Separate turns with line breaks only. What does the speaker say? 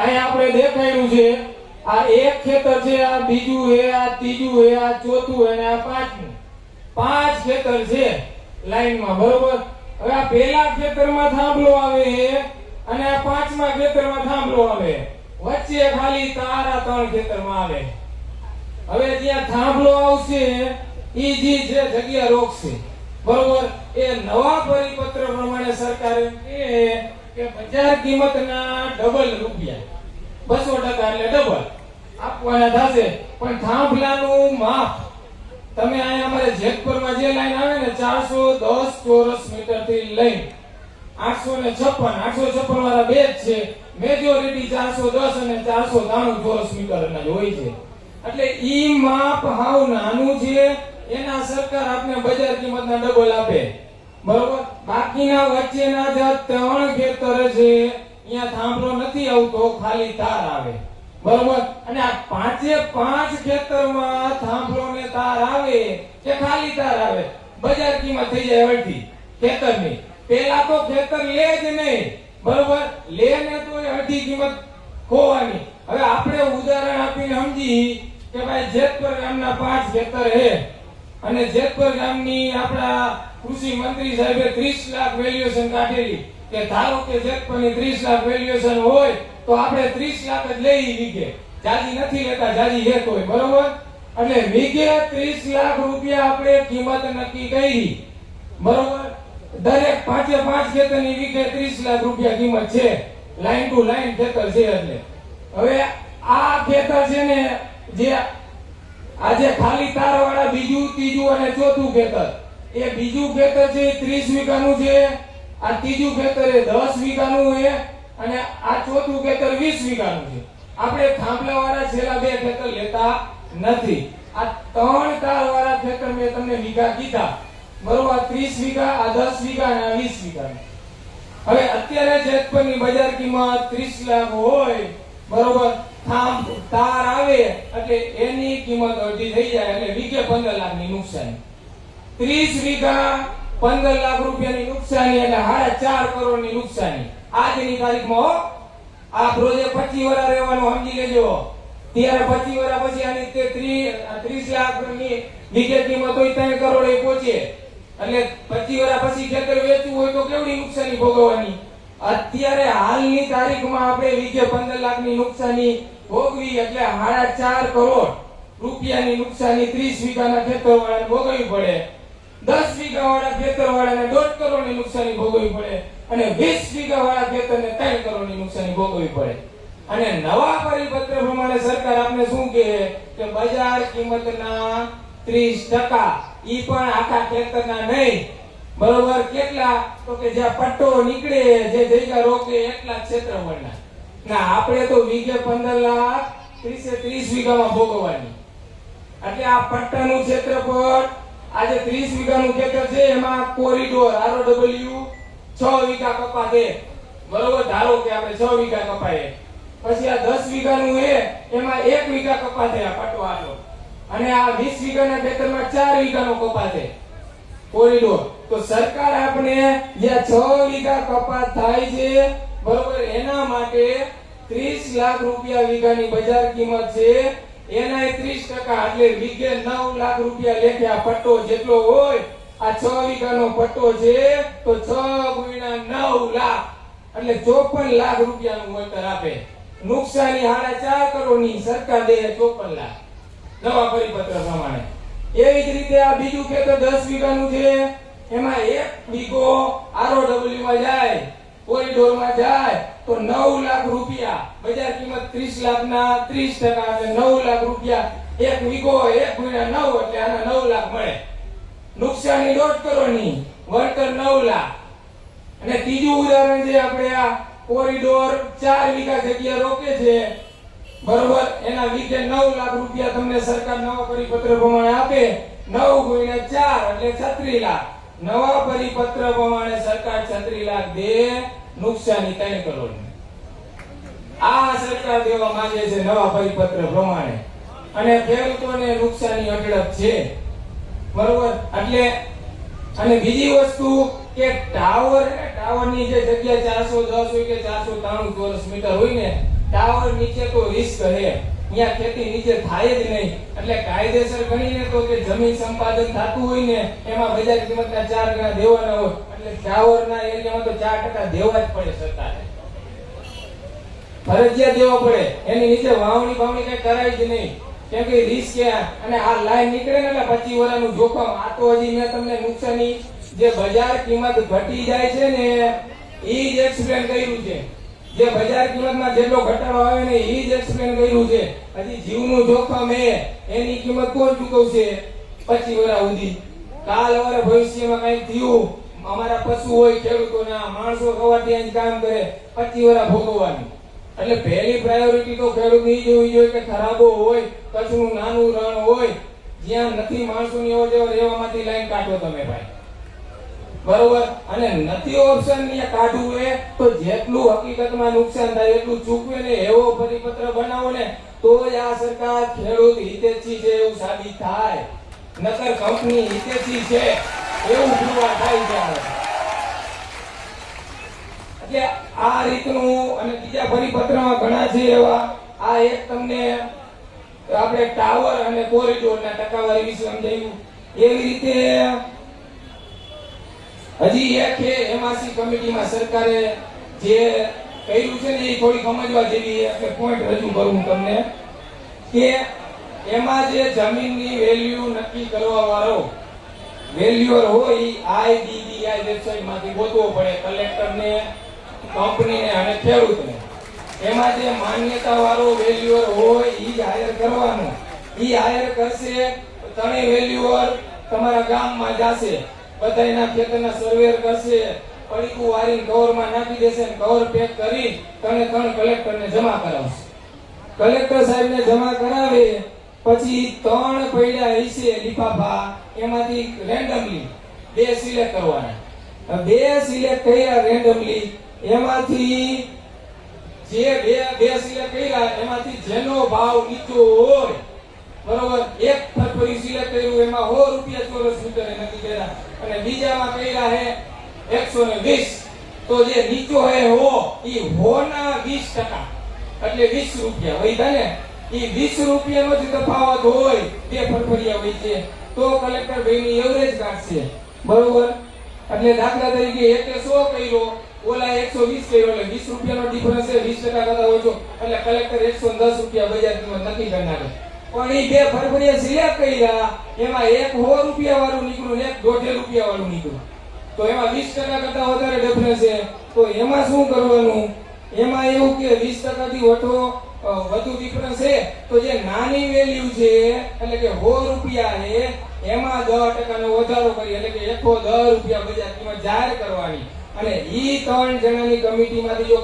અહીંયા આપણે દેખાડ્યું છે આ એક ખેતર છે, આ બીજું છે, આ ત્રીજું છે, આ ચોથું અને આ પાંચમું. 5 ખેતર છે લાઈનમાં, બરોબર. હવે આ પહેલા ખેતરમાં થાંભલો આવે અને આ પાંચમા ખેતરમાં થાંભલો આવે, વચ્ચે ખાલી તારા 3 ખેતરમાં આવે. હવે જ્યાં થાંભલો આવશે ઈ જે જગ્યા રોકશે, બરોબર. એ નવા પરિપત્ર પ્રમાણે સરકારે કે બજાર કિંમતના ડબલ રૂપિયા, 200% એટલે ડબલ આપવાના થશે. પણ થાંભલાનું માપ તમે અહીંયા અમારે જેતપુરમાં જે લાઈન આવે ને 410 ચોરસ મીટર થી લઈને 856 વાળા બે જ છે. મેજોરિટી 410 અને 493 ચોરસ મીટર ના જ હોય છે. એટલે ઈ માપ હાવ નાનું છે, એના સરકાર આપને બજાર કિંમતના ડબલ આપે, બરોબર. બાકીના વચ્ચેના જે 3 ખેતર છે અહીંયા થાંભલો નથી આવતો, ખાલી તાર આવે, બરોબર. અને આ 5 ખેતરમાં થાંભલો ને તાર આવે કે ખાલી તાર આવે, બજાર કિંમત થઈ જાય અડધી ખેતરની. પેલા તો ખેતર લે જ નહીં, બરોબર. લે ને તો અડધી કિંમત ખોવાની. હવે આપણે ઉદાહરણ આપીને સમજી કે ભાઈ જેતપુર ગામના 5 ખેતર હે અને જેતપુર ગામની આપણા કૃષિ મંત્રી સાહેબે 30 લાખ વેલ્યુએશન કાઢેલી કે ધારો કે જેતપુરની 30 લાખ વેલ્યુએશન હોય તો આપણે 30 લાખ જ લઈ વીઘે, જાજી નથી લેતા, જાજી લેત હોય, બરોબર. એટલે વીઘે 30 લાખ રૂપિયા આપણે કિંમત નક્કી કરી, બરોબર. દરેક 5 ખેતરની વીઘે 30 લાખ રૂપિયા કિંમત છે, લાઈન ટુ લાઈન ખેતર છે. એટલે હવે આ ખેતર છે ને જે આજે ખાલી તાર વાળા બીજું, ત્રીજું અને ચોથું ખેતર, એ બીજું ખેતર છે 30 વીઘાનું છે, આ ત્રીજું ખેતર એ 10 વીઘાનું છે અને આ ચોથું ખેતર 20 વીઘાનું છે. આપણે થાંભલા વાળા છેલ્લા 2 ખેતર લેતા નથી. આ 3 તાર વાળા ખેતર મેં તમને વીઘા કીધા, બરોબર. 30 વીઘા, આ 10 વીઘા અને આ 20 વીઘા. હવે અત્યારે જેતપુરની બજાર કિંમત 30 લાખ હોય, બરોબર. તાર આવે એટલે એની કિંમત અડધી થઈ જાય, એટલે વીઘે 15 લાખની નુકસાની. 30 વીઘા 15 લાખ રૂપિયાની નુકસાની એટલે 4.5 કરોડની નુકસાની આજની તારીખમાં. આ પ્રોજેક્ટ 25 વર્ષ રહેવાનું સમજી લેજો. ત્યારે 25 વર્ષ પછી આની 30 લાખની વીઘે કિંમત હોય 3 કરોડ એ પહોંચે. એટલે 25 વર્ષ પછી ખેતર વેચવું હોય તો કેવડી નુકસાની ભોગવવાની. અત્યારે હાલની તારીખમાં આપણે વીઘે 15 લાખની નુકસાની ભોગવી એટલે 4.5 કરોડ રૂપિયાની નુકસાની 30 વીઘાના ખેતરવાળાને ભોગવવી પડે. 10 વીઘાવાળા ખેતરવાળાને 1.5 કરોડની નુકસાની ભોગવવી પડે અને 20 વીઘાવાળા ખેતરને 3 કરોડની નુકસાની ભોગવવી પડે. અને નવા પરિપત્ર પ્રમાણે સરકાર આપને શું કહે કે બજાર કિંમતના 30% ઈ પણ આખા ખેતરના નહીં, બરોબર. કેટલા તો કે જ્યાં પટ્ટો નીકળે, જે જગ્યા રોકે એટલા ક્ષેત્રફળના. ના આપણે તો વીઘે 15 લાખ 30 વીઘામાં ભોગવવાની. એટલે આ પટ્ટાનું ક્ષેત્રફળ આજે 30 વીઘાનું ખેતર છે, એમાં કોરિડોર ROW 6 વીઘા કપાતે, બરોબર. ધારો કે આપણે 6 વીઘા કપાય, પછી આ 10 વીઘાનું છે એમાં 1 વીઘા કપાતે આ પટ્ટો આટલો, અને આ 20 વીઘાના ખેતરમાં 4 વીઘાનો કપાતે કોરિડોર. તો સરકાર આપણે જ્યાં 6 વીઘા કપાત થાય છે, બરોબર, એના માટે 30 લાખ રૂપિયા વીઘાની બજાર કિંમત છે, એના 30% એટલે વીઘે 9 લાખ રૂપિયા લેખે આ પટ્ટો જેટલો હોય. આ 6 વીઘાનો પટ્ટો છે તો 6 ગુણ્યા 9 લાખ એટલે 54 લાખ રૂપિયાનું વળતર આપે. નુકસાની 4.5 કરોડની સરકાર દે 54 લાખ નવા પરિપત્ર પ્રમાણે. એવી જ રીતે આ બીજું ખેતર 10 વીઘાનું છે, એમાં 1 વીઘો ROW માં જાય, કોરિડોરમાં જાય તો 9 લાખ રૂપિયા, બજાર કિંમત 30 લાખના 30% એટલે 9 લાખ રૂપિયા 1 વીઘો, 1 ગુણ્યા 9 એટલે આના 9 લાખ મળે. નુકસાની 1.5 કરોડની, વળતર 9 લાખ. અને ત્રીજું ઉદાહરણ છે આપણે આ કોરિડોર 4 વીઘા જગ્યા રોકે છે, બરોબર. એના વીઘે 9 લાખ રૂપિયા તમને સરકાર નવા પરિપત્ર પ્રમાણે આપે. 9 ગુણ્યા 4 એટલે 36 લાખ. નવા પરિપત્ર પ્રમાણે સરકાર 36 લાખ દે, નુકસાની 3 કરોડ. આ સરકાર દેવા માંગે છે નવા પરિપત્ર પ્રમાણે. અને ખેડૂતોને નુકસાની અઢળક છે, બરોબર. એટલે અને બીજી વસ્તુ કે ટાવરની જે જગ્યા 410 હોય કે 493 ચોરસ મીટર હોય ને, ટાવર નીચે તો રિસ્ક હે, અહીંયા ખેતી નીચે થાય જ નહીં. એટલે કાયદેસર ગણીને તો કે જમીન સંપાદન થતું હોય ને એમાં બજાર કિંમતના 4 ગણા દેવાના હોય, એટલે ટાવરના એરિયામાં તો 4% દેવા જ પડે સરકારે, ફરજિયાત દેવા પડે. એની નીચે વાવણી કઈ કરાય જ નહીં, કેમ કે રિસ્ક છે. અને આ લાઈન નીકળે ને એટલે 25 વર્ષનું જોખમ. આ તો હજી મેં તમને નુકસાની જે બજાર કિંમત ઘટી જાય છે ને ઈ જ એક્સપ્લેન કર્યું છે. જે બજાર કિંમતમાં જેટલો ઘટાડો આવે ને ઈ જ એક્સપ્લેન કર્યું છે. હજી જીવનું જોખમ એની કિંમત કોણ ચૂકવશે 25 વર્ષ સુધી? કાલ વારે ભવિષ્યમાં કઈ થયું, અમારા પશુ હોય, ખેડૂતોના, માણસો ખવાથી કામ કરે, 25 વર્ષ ભોગવવાનું. એટલે પહેલી પ્રાયોરિટી તો ખેડૂતની જ હોવી જોઈએ કે ખરાબો હોય, કચ્છનું નાનું રણ હોય, જ્યાં નથી માણસોની અવર-જવર, એવામાંથી લાઈન કાઢો તમે ભાઈ, બરોબર. અને નથી ઓપ્શન ને કાઢવું એ તો જેટલું હકીકતમાં નુકસાન થાય એટલું ચૂકવે ને એવો પરિપત્ર બનાવો ને તો જ આ સરકાર ખેડૂત હિતેચ્છી છે એવું સાબિત થાય, નકર કંપની હિતેચ્છી છે એવું પુરવાર થાય છે. એટલે આ રીતનું અને બીજા પરિપત્રમાં ઘણા છે એવા. આ એક તમને આપણે ટાવર અને કોરિડોરના ટકાવારી વિશે સમજાયું. એવી રીતે હજી એક છે એમઆરસી કમિટીમાં સરકારે જે કર્યું છે ને એ થોડી સમજવા જેવી એટલે પોઈન્ટ રજૂ કરું તમને કે એમાં જે જમીનની વેલ્યુ નક્કી કરવા વાળો વેલ્યુઅર હોય આઈડીબીઆઈ વેબસાઇટમાંથી ગોતવો પડે કલેક્ટરને, કંપનીને અને ખેડૂતને. એમાં જે માન્યતા વાળો વેલ્યુઅર હોય ઈ જ હાયર કરવાનો. ઈ હાયર કરશે, ત્રણેય વેલ્યુઅર તમારા ગામમાં જશે, બધાયના ખેતરના સર્વેર કરશે, પડીકું વારીને કવરમાં નાખી દેશે, કવર પેક કરી ત્રણે કલેક્ટરને જમા કરાવશે. કલેક્ટર સાહેબને જમા કરાવે પછી 3 પૈડા હશે લિફાફા, એમાંથી રેન્ડમલી 2 સિલેક્ટ કરવાના. 2 સિલેક્ટ કર્યા રેન્ડમલી, એમાંથી જે બે સિલેક્ટ કર્યા એમાંથી જેનો ભાવ નીચો હોય, બરોબર, એક ફરફરી સિલેક્ટ કર્યું એમાં 100 રૂપિયા ચોરસ મીટરે નક્કી કર્યા, અને બીજામાં કર્યા હે 120, તો જે નીચો હે હો ઈ હોના 20%, એટલે 20 રૂપિયા હોય ને. ઈ 20 રૂપિયાનો જ તફાવત હોય, 2 ફરફરિયા હોય છે, તો કલેક્ટર ભાઈની એવરેજ કાઢશે, બરોબર. એટલે દાખલા તરીકે એકે 100 કર્યો, ઓલા 120 કર્યો, એટલે 20 રૂપિયાનો ડિફરન્સ છે, 20% કરતા ઓછો, એટલે કલેક્ટર 110 રૂપિયા બજાર કિંમત નક્કી કરનાર. પણ ઈ 2 ફરફરિયા સિલેક્ટ કર્યા, એમાં એક 100 રૂપિયા વાળું નીકળ્યું, એક 1.5 રૂપિયા વાળું નીકળ્યું, તો એમાં 20% કરતા વધારે ડિફરન્સ છે. તો એમાં શું કરવાનું? એમાં એવું કે 20% થી વધુ ડિફરન્સ છે, તો જે નાની વેલ્યુ છે એટલે કે 100 રૂપિયા છે એમાં 10% નો વધારો કરી, એટલે કે 110 રૂપિયા બજાર કિંમત જાહેર કરવાની. અને ઈ 3 જણાની કમિટીમાંથી જો